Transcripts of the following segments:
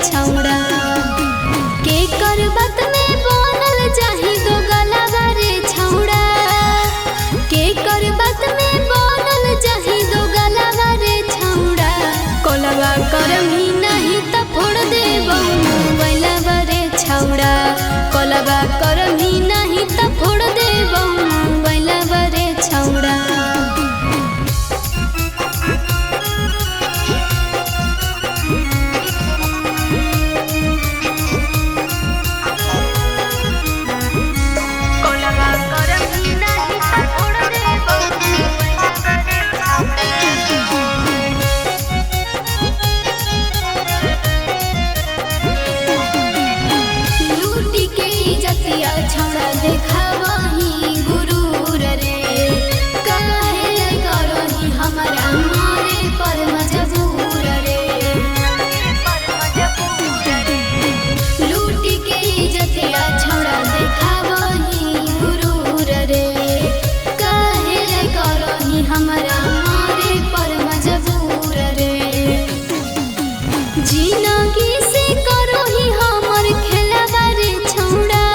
छौड़ा के कर बात में बनल चाही दो गलवा रे छौड़ा के कर बात में बनल चाही दो गलवा रे छौड़ा कोलवा करमी नहीं त फोड़ देबौ मोबाइलवा रे छौड़ा कोलवा करमी नहीं त फोड़ देबौ मोबाइलवा रे छौड़ा छौड़ा देखावही गुरूर रे काहे करही हमरा मारे पर मजबूर रे लूटी के इज्जतिया छौड़ा देखावही गुरूर रे काहे करही हमरा मारे पर मजबूर रे जिंदगी से करही हमर खेलवा रे छौड़ा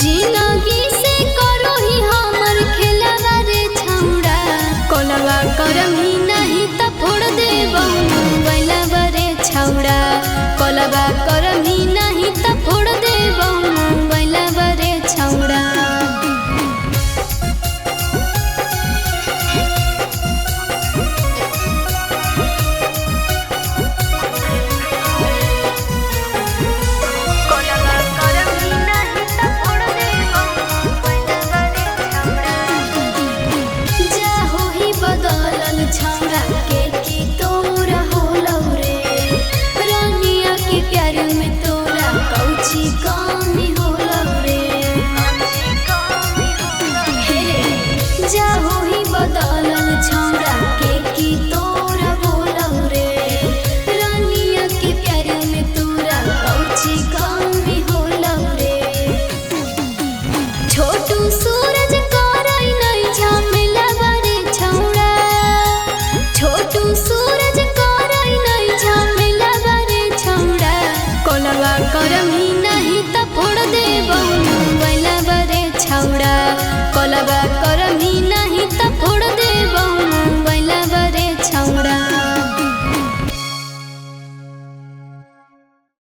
जिंदगी से करही हमर खेलवा रे छौड़ा कोलवा करमी नहीं त फोड़ देबौ मोबाइलवा रे छौड़ा कोलवा करमी नहीं त फोड़ देबौ मोबाइलवा रे छौड़ा छौड़ा के की तोरा होलौ रे रानिया के प्यार में तोरा कौची कमी होलौ रे जा होही बदलल छौड़ा के की तोरा होलौ रे रानिया के प्यार में तोरा कौची कमी होलौ रे छोटू सूरज करई नहीं झमेलवा रे छौड़ा छोटू सूरज करई नहीं झमेलवा रे छौड़ा कोलवा करमी नहीं त फोड़ देबौ मोबाइलवा रे छौड़ा कोलवा करमी